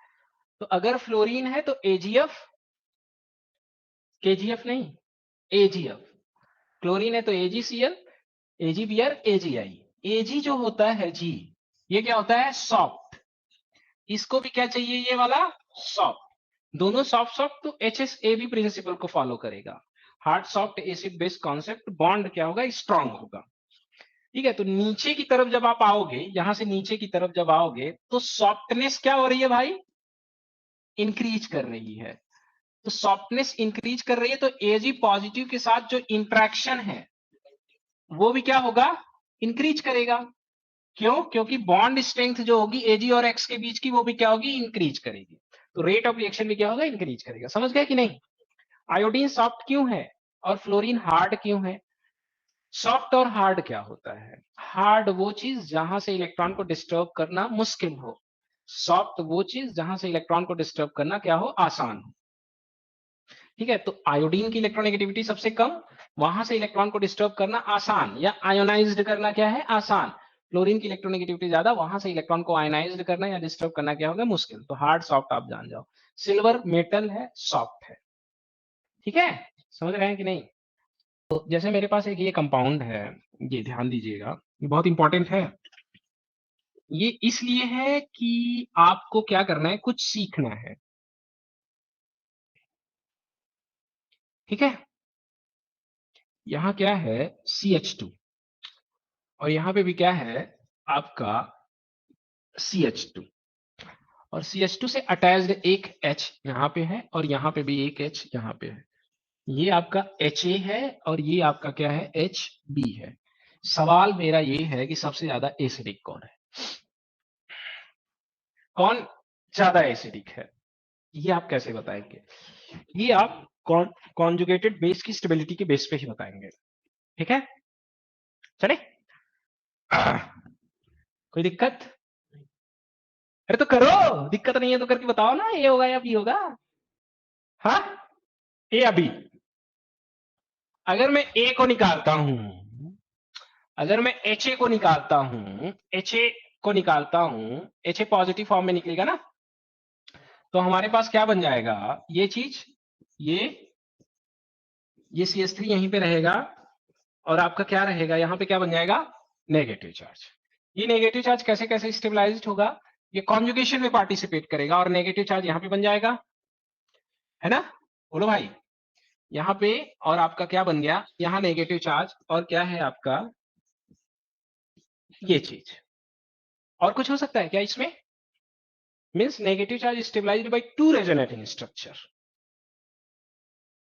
तो अगर फ्लोरीन है तो AgF, KgF नहीं, AgF, क्लोरीन है तो AgCl, AgBr, AgI। Ag जो होता है जी, ये क्या होता है? सॉफ्ट। इसको भी क्या चाहिए? ये वाला सॉफ्ट। दोनों सॉफ्ट सॉफ्ट, तो HSAB प्रिंसिपल को फॉलो करेगा। Hard soft acid base concept, bond क्या होगा? स्ट्रांग होगा। ठीक है, तो नीचे की तरफ जब आप आओगे, यहां से नीचे की तरफ जब आओगे, तो सॉफ्टनेस क्या हो रही है भाई? इंक्रीज कर रही है। तो सॉफ्टनेस इंक्रीज कर रही है, तो Ag पॉजिटिव के साथ जो इंट्रैक्शन है वो भी क्या होगा? इंक्रीज करेगा। क्यों? क्योंकि बॉन्ड स्ट्रेंथ जो होगी Ag और X के बीच की, वो भी क्या होगी? इंक्रीज करेगी। तो रेट ऑफ रिएक्शन भी क्या होगा? इंक्रीज करेगा। समझ गए कि नहीं? आयोडीन सॉफ्ट क्यों है और फ्लोरीन हार्ड क्यों है? सॉफ्ट और हार्ड क्या होता है? हार्ड वो चीज जहां से इलेक्ट्रॉन को डिस्टर्ब करना मुश्किल हो, सॉफ्ट वो चीज जहां से इलेक्ट्रॉन को डिस्टर्ब करना क्या हो? आसान हो। ठीक है, तो आयोडीन की इलेक्ट्रोनेगेटिविटी सबसे कम, वहां से इलेक्ट्रॉन को डिस्टर्ब करना आसान, या आयोनाइज्ड करना क्या है? आसान। फ्लोरीन की इलेक्ट्रोनेगेटिविटी ज्यादा, वहां से इलेक्ट्रॉन को आयोनाइज्ड करना या डिस्टर्ब करना क्या होगा? मुश्किल। तो हार्ड सॉफ्ट आप जान जाओ। सिल्वर मेटल है, सॉफ्ट है। ठीक है, समझ रहे हैं कि नहीं? तो जैसे मेरे पास एक ये कंपाउंड है, ये ध्यान दीजिएगा, ये बहुत इंपॉर्टेंट है। ये इसलिए है कि आपको क्या करना है? कुछ सीखना है। ठीक है, यहां क्या है? CH2, और यहां पे भी क्या है? आपका CH2, और CH2 से अटैच्ड एक H यहां पे है, और यहां पे भी एक H यहां पे है। ये आपका Ha है, और ये आपका क्या है? HB है। सवाल मेरा ये है कि सबसे ज्यादा एसिडिक कौन है? कौन ज्यादा एसिडिक है? ये आप कैसे बताएंगे? ये आप कॉन्जुगेटेड बेस की स्टेबिलिटी के बेस पे ही बताएंगे। ठीक है, चले? कोई दिक्कत? अरे तो करो, दिक्कत नहीं है तो करके बताओ ना, ये होगा या बी होगा? हाँ, ए या बी? अगर मैं ए को निकालता हूं, अगर मैं एच ए को निकालता हूं, एच ए को निकालता हूं, एच ए पॉजिटिव फॉर्म में निकलेगा ना, तो हमारे पास क्या बन जाएगा? ये चीज, ये ये CH3 यहीं पे रहेगा, और आपका क्या रहेगा? यहां पे क्या बन जाएगा? Negative charge. ये नेगेटिव चार्ज कैसे कैसे स्टेबलाइज्ड होगा? ये कॉन्जुगेशन में पार्टिसिपेट करेगा, और नेगेटिव चार्ज यहां पे बन जाएगा, है ना? बोलो भाई। यहां पे, और आपका क्या बन गया? यहां नेगेटिव चार्ज, और क्या है आपका? ये चीज। और कुछ हो सकता है क्या इसमें? Means negative charge stabilised by two resonating structure.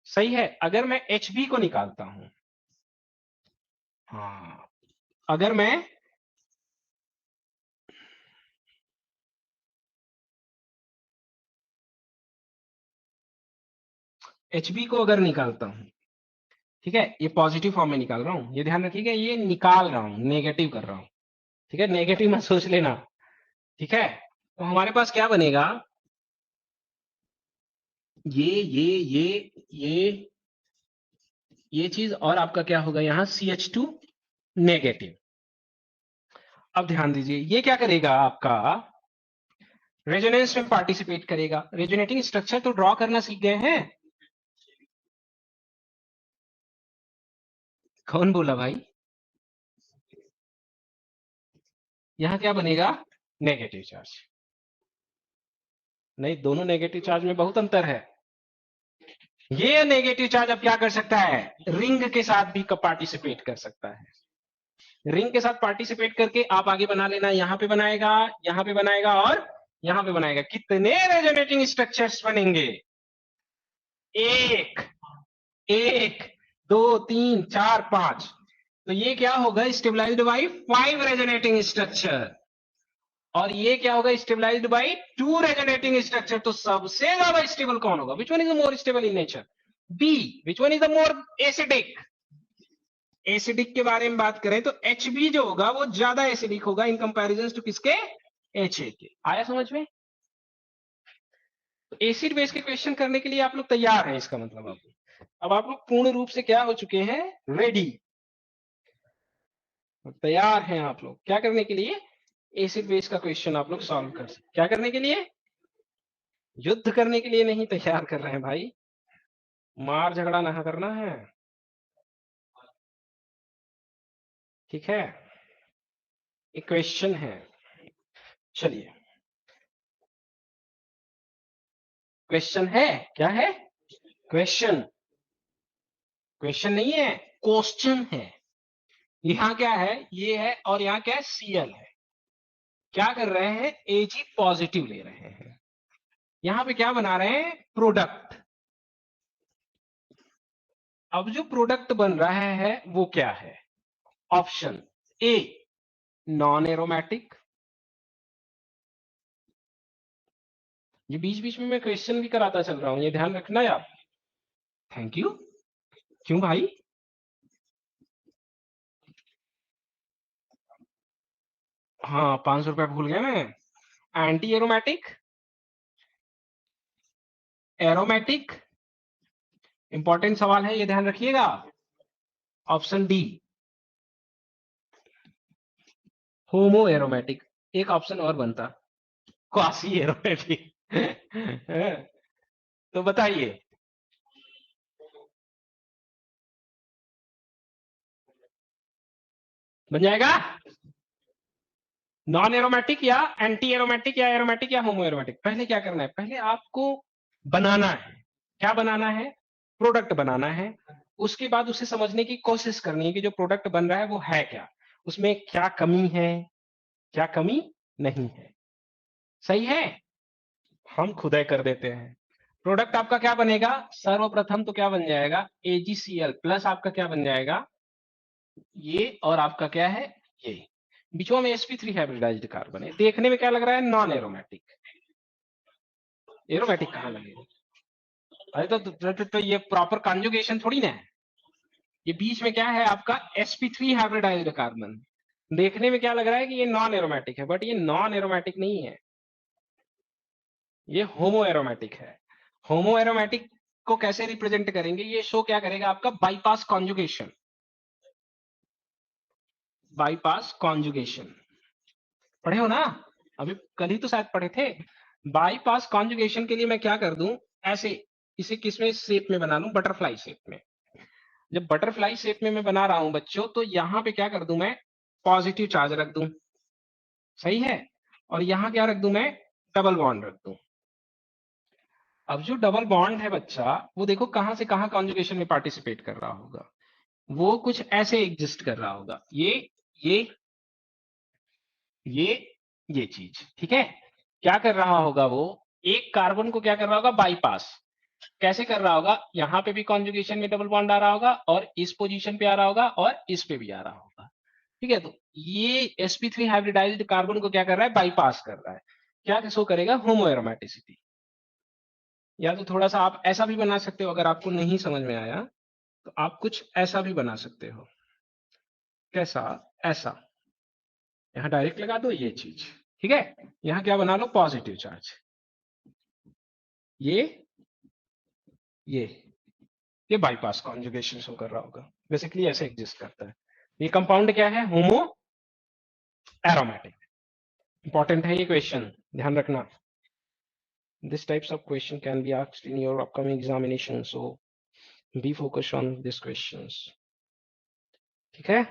सही है। अगर मैं HB को निकालता हूं, हाँ, अगर मैं HB को अगर निकालता हूं, ठीक है, ये पॉजिटिव फॉर्म में निकाल रहा हूं, ये ध्यान रखिएगा, ये निकाल रहा हूं, नेगेटिव कर रहा हूं। ठीक है, नेगेटिव मत सोच लेना। ठीक है, तो हमारे पास क्या बनेगा? ये ये चीज, और आपका क्या होगा? यहां CH2 नेगेटिव। अब ध्यान दीजिए, ये क्या करेगा? आपका रेजोनेंस में पार्टिसिपेट करेगा। रेजोनेटिंग स्ट्रक्चर तो ड्रॉ करना सीख गए हैं? कौन बोला भाई? यहां क्या बनेगा? Negative charge. नहीं, दोनों नेगेटिव चार्ज में बहुत अंतर है। ये नेगेटिव चार्ज अब क्या कर सकता है? रिंग के साथ भी पार्टिसिपेट कर सकता है। रिंग के साथ पार्टिसिपेट करके आप आगे बना लेना, यहां पे बनाएगा, यहां पे बनाएगा, और यहां पे बनाएगा। कितने रेजोनेटिंग स्ट्रक्चर्स बनेंगे? एक, एक, दो, तीन, चार, पांच। तो ये क्या होगा? Stabilised by 5 resonating structure. और ये क्या होगा? Stabilised by 2 resonating structure. तो सबसे ज्यादा स्टेबल कौन होगा? Which one is the more stable in nature? B. Which one is the more acidic? Acidic के बारे में बात करें तो HB जो होगा वो ज्यादा एसिडिक होगा इन कंपैरिजन टू किसके? HA के। आया समझ में? तो एसिड बेस के क्वेश्चन करने के लिए आप लोग तैयार हैं, इसका मतलब अब आप लोग पूर्ण रूप से क्या हो चुके हैं? रेडी। तैयार हैं आप लोग क्या करने के लिए? एसिड बेस का क्वेश्चन आप लोग सॉल्व कर सकते। क्या करने के लिए? युद्ध करने के लिए नहीं तैयार कर रहे हैं भाई, मार झगड़ा ना करना है। ठीक है, एक क्वेश्चन है, चलिए क्वेश्चन है, क्या है क्वेश्चन, क्वेश्चन नहीं है क्वेश्चन है। यहाँ क्या है, ये है और यहाँ क्या है, सीएल है। क्या कर रहे हैं, एजी पॉजिटिव ले रहे हैं, यहाँ पे क्या बना रहे हैं, प्रोडक्ट। अब जो प्रोडक्ट बन रहा है वो क्या है, ऑप्शन ए नॉन एरोमेटिक। ये बीच बीच में मैं क्वेश्चन भी कराता चल रहा हूं, ये ध्यान रखना यार। Thank you. क्यों भाई, हाँ 500 रुपया भूल गया मैं। एंटी एरोमेटिक, एरोमेटिक, इंपॉर्टेंट सवाल है, ये ध्यान रखिएगा। ऑप्शन डी होमो एरोमेटिक, एक ऑप्शन और बनता क्वासी एरोमेटिक। तो बताइए, बन जाएगा नॉन एरोमेटिक या एंटी एरोमेटिक या एरोमेटिक या होमो एरोमेटिक। पहले क्या करना है, पहले आपको बनाना है, क्या बनाना है, प्रोडक्ट बनाना है। उसके बाद उसे समझने की कोशिश करनी है कि जो प्रोडक्ट बन रहा है वो है क्या, उसमें क्या कमी है, क्या कमी नहीं है। सही है, हम खुद कर देते हैं। प्रोडक्ट आपका क्या बनेगा, सर्वप्रथम तो क्या बन जाएगा, AgCl प्लस आपका क्या बन जाएगा, ये और आपका क्या है, ये बीचों में sp3 हाइब्रिडाइज्ड कार्बन है। देखने में क्या लग रहा है, नॉन एरोमेटिक। एरोमेटिक कहाँ लगेगा, अरे तो ये प्रॉपर कॉन्जुगेशन थोड़ी ना है। ये बीच में क्या है आपका sp3 हाइब्रिडाइज्ड कार्बन। देखने में क्या लग रहा है कि ये नॉन एरोमेटिक है, बट ये नॉन एरोमेटिक नहीं है, ये होमो एरोमेटिक है। होमो एरोमेटिक को कैसे रिप्रेजेंट करेंगे, ये शो क्या करेगा आपका, बाईपास कॉन्जुगेशन। बाईपास कॉन्जुगेशन पढ़े हो ना, अभी कल ही तो शायद पढ़े थे। बाईपास कॉन्जुगेशन के लिए मैं क्या कर दूं, ऐसे इसे किसमें शेप में बना लूं, बटरफ्लाई शेप में। जब बटरफ्लाई शेप में मैं बना रहा हूं बच्चों, तो यहां पे क्या कर दूं मैं, पॉजिटिव चार्ज रख दूं, सही है। और यहां क्या रख दूं मैं, डबल बॉन्ड रख दूं। अब जो डबल बॉन्ड है बच्चा, वो देखो कहां से कहां कॉन्जुगेशन में पार्टिसिपेट कर रहा होगा, वो कुछ ऐसे एग्जिस्ट कर रहा होगा, ये ये ये चीज, ठीक है। क्या कर रहा होगा वो, एक कार्बन को क्या कर रहा होगा, बाईपास। कैसे कर रहा होगा, यहां पे भी कॉन्जुगेशन में डबल बॉन्ड आ रहा होगा, और इस पोजीशन पे आ रहा होगा, और इस पे भी आ रहा होगा, ठीक है। तो ये sp3 हाइब्रिडाइज्ड कार्बन को क्या कर रहा है, बाईपास कर रहा है। क्या शो करेगा, होमो एरोमेटिसिटी। या तो थोड़ा सा आप ऐसा भी बना सकते हो, अगर आपको नहीं समझ में आया तो आप कुछ ऐसा भी बना सकते हो। कैसा, ऐसा, यहाँ डायरेक्ट लगा दो ये चीज, ठीक है। यहाँ क्या बना लो, पॉजिटिव चार्ज, ये ये ये बाईपास कॉन्जुगेशन शो कर रहा होगा, बेसिकली ऐसे एग्जिस्ट करता है। ये कंपाउंड क्या है, होमो एरोमेटिक। इंपॉर्टेंट है ये क्वेश्चन, ध्यान रखना। This types of question can be asked in your upcoming examination, so be focused on these questions, ठीक है।